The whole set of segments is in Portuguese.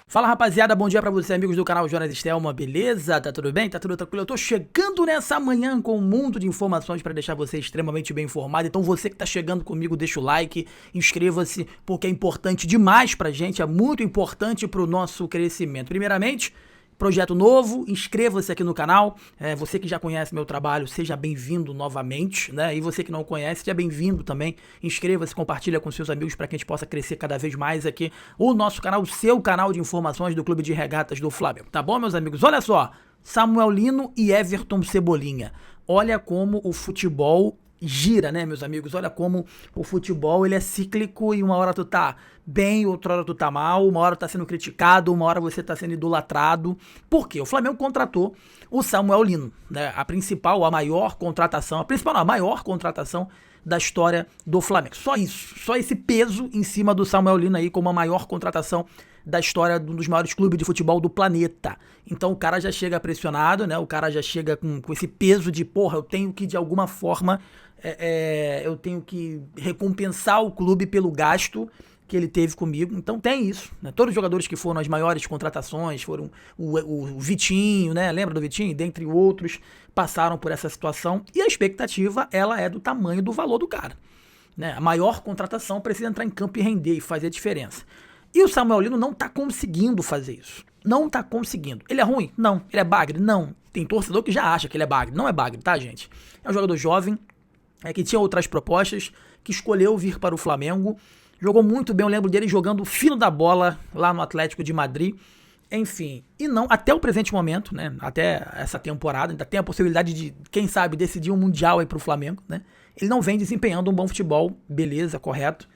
Fala rapaziada, bom dia pra você, amigos do canal Jonas Stelma, beleza? Tá tudo bem? Tá tudo tranquilo? Eu tô chegando nessa manhã com um mundo de informações pra deixar você extremamente bem informado. Então você que tá chegando comigo, deixa o like, inscreva-se, porque é importante demais pra gente, é muito importante pro nosso crescimento. Primeiramente, projeto novo, inscreva-se aqui no canal, você que já conhece meu trabalho, seja bem-vindo novamente, né? E você que não conhece, seja bem-vindo também, inscreva-se, compartilha com seus amigos para que a gente possa crescer cada vez mais aqui, o nosso canal, o seu canal de informações do Clube de Regatas do Flamengo, tá bom, meus amigos? Olha só, Samuel Lino e Everton Cebolinha, olha como o futebol gira, né, meus amigos? Olha como o futebol, ele é cíclico e uma hora tu tá bem, outra hora tu tá mal, uma hora tá sendo criticado, uma hora você tá sendo idolatrado. Por quê? O Flamengo contratou o Samuel Lino, né? A maior contratação da história do Flamengo. Só isso, só esse peso em cima do Samuel Lino aí como a maior contratação da história de um dos maiores clubes de futebol do planeta. Então o cara já chega pressionado, né? O cara já chega com esse peso de, porra, eu tenho que de alguma forma, eu tenho que recompensar o clube pelo gasto que ele teve comigo. Então tem isso, né? Todos os jogadores que foram as maiores contratações, foram o Vitinho, né? Lembra do Vitinho? Dentre outros, passaram por essa situação. E a expectativa, ela é do tamanho do valor do cara, né? A maior contratação precisa entrar em campo e render e fazer a diferença. E o Samuel Lino não tá conseguindo fazer isso. Não tá conseguindo. Ele é ruim? Não. Ele é bagre? Não. Tem torcedor que já acha que ele é bagre. Não é bagre, tá, gente? É um jogador jovem, que tinha outras propostas, que escolheu vir para o Flamengo. Jogou muito bem, eu lembro dele jogando fino da bola lá no Atlético de Madrid. Enfim, e não, até o presente momento, né? Até essa temporada, ainda tem a possibilidade de, quem sabe, decidir um Mundial aí pro Flamengo, né? Ele não vem desempenhando um bom futebol, beleza, correto.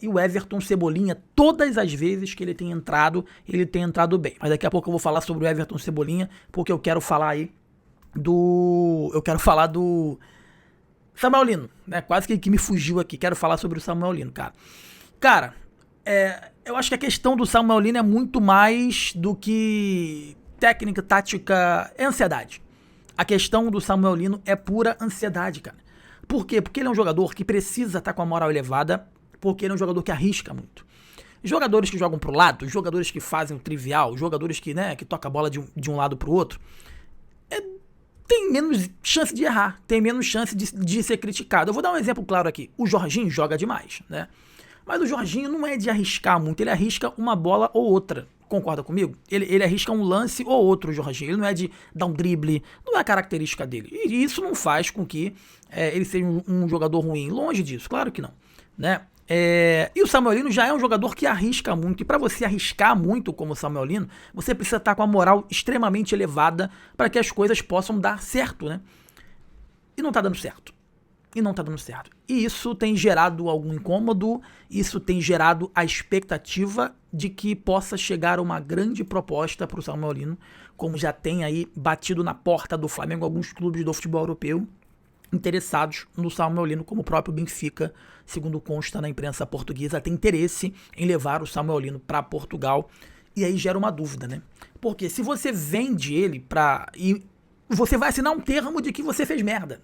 E o Everton Cebolinha, todas as vezes que ele tem entrado bem. Mas daqui a pouco eu vou falar sobre o Everton Cebolinha, porque eu quero falar aí do Samuel Lino, né? Quase que me fugiu aqui. Quero falar sobre o Samuel Lino, cara. Cara, eu acho que a questão do Samuel Lino é muito mais do que técnica, tática, é ansiedade. A questão do Samuel Lino é pura ansiedade, cara. Por quê? Porque ele é um jogador que precisa estar com a moral elevada, porque ele é um jogador que arrisca muito. Jogadores que jogam pro lado, jogadores que fazem o trivial, jogadores que, né, que tocam a bola de um lado pro outro, tem menos chance de errar, tem menos chance de ser criticado. Eu vou dar um exemplo claro aqui. O Jorginho joga demais, né? Mas o Jorginho não é de arriscar muito, ele arrisca uma bola ou outra. Concorda comigo? Ele arrisca um lance ou outro, o Jorginho. Ele não é de dar um drible, não é a característica dele. E isso não faz com que ele seja um jogador ruim. Longe disso, claro que não, né? E o Samuel Lino já é um jogador que arrisca muito. E para você arriscar muito como o Samuel Lino, você precisa estar com a moral extremamente elevada para que as coisas possam dar certo, né? E não tá dando certo. E isso tem gerado algum incômodo, isso tem gerado a expectativa de que possa chegar uma grande proposta para o Samuel Lino, como já tem aí batido na porta do Flamengo alguns clubes do futebol europeu interessados no Samuel Lino, como o próprio Benfica, segundo consta na imprensa portuguesa, tem interesse em levar o Samuel Lino para Portugal. E aí gera uma dúvida, né? Porque se você vende ele e você vai assinar um termo de que você fez merda.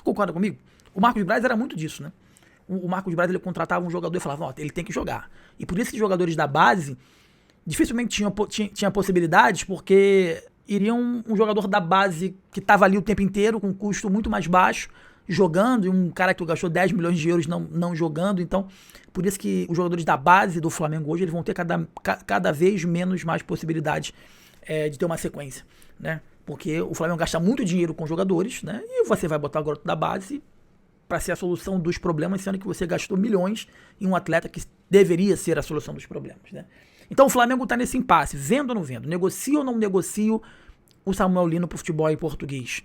Concorda comigo? O Marcos Braz era muito disso, né? O Marcos Braz, ele contratava um jogador e falava, ó, ele tem que jogar. E por isso que os jogadores da base dificilmente tinha possibilidades, porque iria um jogador da base que estava ali o tempo inteiro, com um custo muito mais baixo, jogando, e um cara que gastou 10 milhões de euros não jogando. Então, por isso que os jogadores da base do Flamengo hoje, eles vão ter cada vez mais possibilidades de ter uma sequência, né? Porque o Flamengo gasta muito dinheiro com jogadores, né? E você vai botar o garoto da base para ser a solução dos problemas, sendo que você gastou milhões em um atleta que deveria ser a solução dos problemas, né? Então o Flamengo está nesse impasse, vendo ou não vendo, negocio ou não negocio o Samuel Lino pro futebol em português.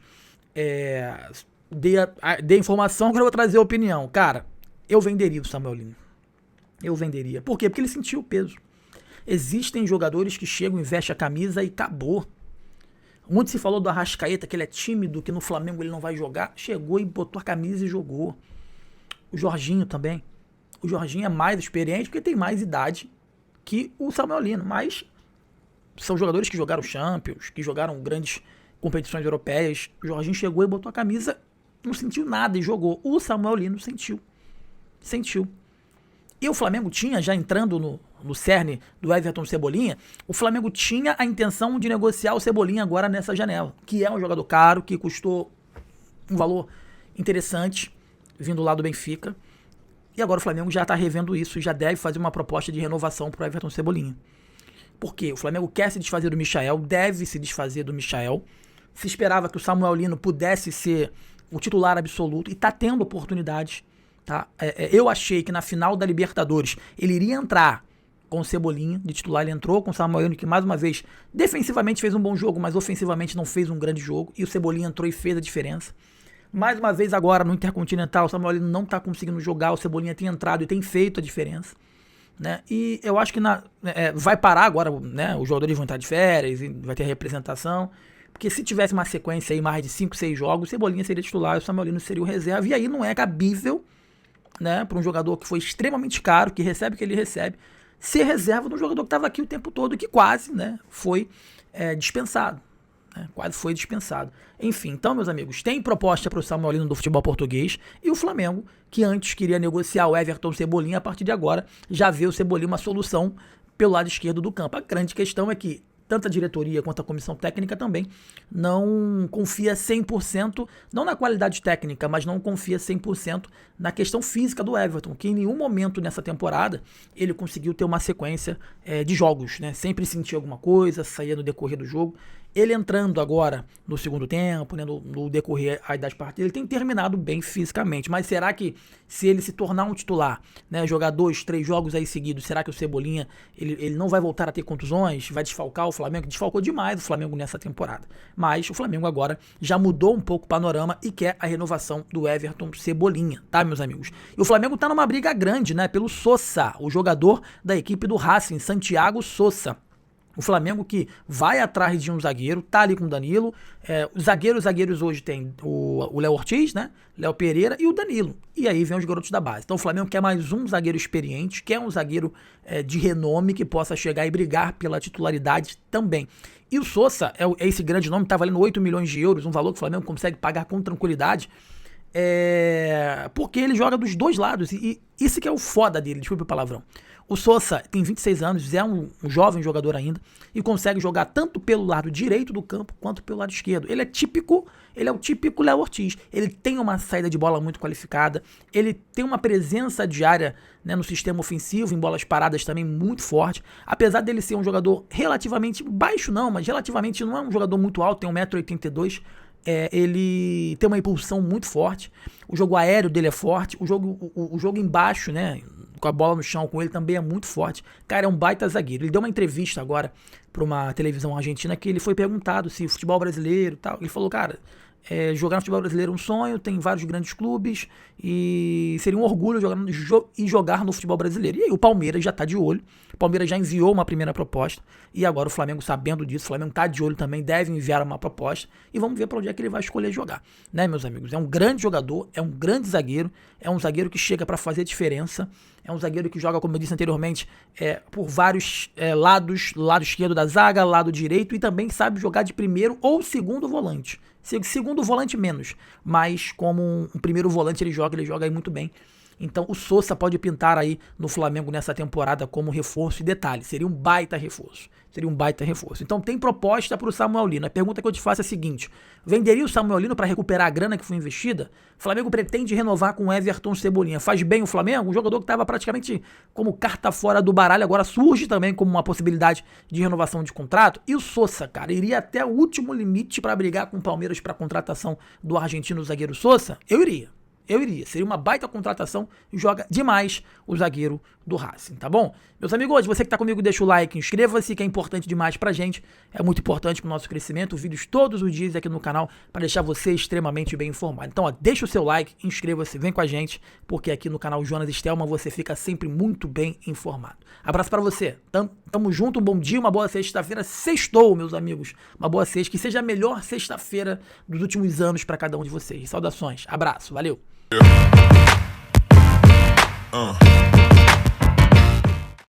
Dei informação, agora eu vou trazer a opinião. Cara, eu venderia o Samuel Lino. Eu venderia. Por quê? Porque ele sentiu o peso. Existem jogadores que chegam e vestem a camisa e acabou. Muito se falou do Arrascaeta, que ele é tímido, que no Flamengo ele não vai jogar. Chegou e botou a camisa e jogou. O Jorginho também. O Jorginho é mais experiente porque tem mais idade que o Samuel Lino. Mas são jogadores que jogaram Champions, que jogaram grandes competições europeias. O Jorginho chegou e botou a camisa, não sentiu nada e jogou. O Samuel Lino sentiu. Sentiu. E o Flamengo tinha, já entrando no cerne do Everton Cebolinha, o Flamengo tinha a intenção de negociar o Cebolinha agora nessa janela, que é um jogador caro, que custou um valor interessante, vindo lá do Benfica. E agora o Flamengo já está revendo isso e já deve fazer uma proposta de renovação para o Everton Cebolinha. Por quê? O Flamengo quer se desfazer do Michael, deve se desfazer do Michael. Se esperava que o Samuel Lino pudesse ser o titular absoluto e está tendo oportunidades. Tá? Eu achei que na final da Libertadores ele iria entrar com o Cebolinha de titular. Ele entrou com o Samuel Lino, que mais uma vez defensivamente fez um bom jogo, mas ofensivamente não fez um grande jogo. E o Cebolinha entrou e fez a diferença. Mais uma vez agora no Intercontinental, o Samuel Lino não está conseguindo jogar, o Cebolinha tem entrado e tem feito a diferença. Né? E eu acho que vai parar agora, né? Os jogadores vão entrar de férias e vai ter representação. Porque se tivesse uma sequência aí mais de 5, 6 jogos, o Cebolinha seria titular e o Samuel Lino seria o reserva. E aí não é cabível, né, para um jogador que foi extremamente caro, que recebe o que ele recebe, ser reserva de um jogador que estava aqui o tempo todo e que quase, né, foi dispensado. Quase foi dispensado. Enfim, então, meus amigos, tem proposta para o Samuel Lino do futebol português e o Flamengo, que antes queria negociar o Everton Cebolinha, a partir de agora já vê o Cebolinha uma solução pelo lado esquerdo do campo. A grande questão é que tanto a diretoria quanto a comissão técnica também não confia 100%, não na qualidade técnica, mas não confia 100% na questão física do Everton, que em nenhum momento nessa temporada ele conseguiu ter uma sequência de jogos, né? Sempre sentia alguma coisa, saía no decorrer do jogo. Ele entrando agora no segundo tempo, né, no decorrer aí das partidas, ele tem terminado bem fisicamente, mas será que se ele se tornar um titular, né, jogar 2, 3 jogos aí seguidos, será que o Cebolinha ele não vai voltar a ter contusões, vai desfalcar o Flamengo? Desfalcou demais o Flamengo nessa temporada, mas o Flamengo agora já mudou um pouco o panorama e quer a renovação do Everton Cebolinha, tá, meus amigos? E o Flamengo tá numa briga grande, né, pelo Sosa, o jogador da equipe do Racing, Santiago Sosa. O Flamengo que vai atrás de um zagueiro, tá ali com o Danilo. Os zagueiros hoje tem o Léo Ortiz, né? Léo Pereira e o Danilo. E aí vem os garotos da base. Então o Flamengo quer mais um zagueiro experiente, quer um zagueiro de renome que possa chegar e brigar pela titularidade também. E o Sosa, esse grande nome, tá valendo 8 milhões de euros, um valor que o Flamengo consegue pagar com tranquilidade. Porque ele joga dos dois lados. E isso que é o foda dele, desculpa o palavrão. O Sosa tem 26 anos, é um jovem jogador ainda e consegue jogar tanto pelo lado direito do campo quanto pelo lado esquerdo. Ele é o típico Léo Ortiz. Ele tem uma saída de bola muito qualificada, ele tem uma presença diária, né, no sistema ofensivo, em bolas paradas também muito forte. Apesar dele ser um jogador relativamente baixo mas relativamente não é um jogador muito alto, tem 1,82 m. Ele tem uma impulsão muito forte, o jogo aéreo dele é forte, o jogo embaixo, né, com a bola no chão com ele também é muito forte. Cara, é um baita zagueiro. Ele deu uma entrevista agora para uma televisão argentina que ele foi perguntado se futebol brasileiro e tal. Ele falou, cara, jogar no futebol brasileiro é um sonho, tem vários grandes clubes e seria um orgulho jogar no futebol brasileiro. E aí o Palmeiras já tá de olho, o Palmeiras já enviou uma primeira proposta e agora o Flamengo, sabendo disso, o Flamengo tá de olho também, deve enviar uma proposta e vamos ver para onde é que ele vai escolher jogar, né, meus amigos? É um grande jogador, é um grande zagueiro, é um zagueiro que chega para fazer diferença, é um zagueiro que joga, como eu disse anteriormente, por vários lados, lado esquerdo da zaga, lado direito, e também sabe jogar de primeiro ou segundo volante. Segundo volante menos, mas como um primeiro volante ele joga aí muito bem. Então o Sosa pode pintar aí no Flamengo nessa temporada como reforço, e detalhe, seria um baita reforço. Então tem proposta para o Samuel Lino. A pergunta que eu te faço é a seguinte: venderia o Samuel Lino para recuperar a grana que foi investida? O Flamengo pretende renovar com o Everton Cebolinha. Faz bem o Flamengo? Um jogador que estava praticamente como carta fora do baralho, agora surge também como uma possibilidade de renovação de contrato. E o Sosa, cara, iria até o último limite para brigar com o Palmeiras para a contratação do argentino zagueiro Sosa? Eu iria. Seria uma baita contratação e joga demais o zagueiro do Racing, tá bom? Meus amigos, você que tá comigo, deixa o like, inscreva-se, que é importante demais pra gente, é muito importante pro nosso crescimento, vídeos todos os dias aqui no canal para deixar você extremamente bem informado. Então, deixa o seu like, inscreva-se, vem com a gente, porque aqui no canal Jonas Stelman você fica sempre muito bem informado. Abraço pra você, tamo junto, um bom dia, uma boa sexta-feira, sextou, meus amigos, uma boa sexta, que seja a melhor sexta-feira dos últimos anos pra cada um de vocês. Saudações, abraço, valeu!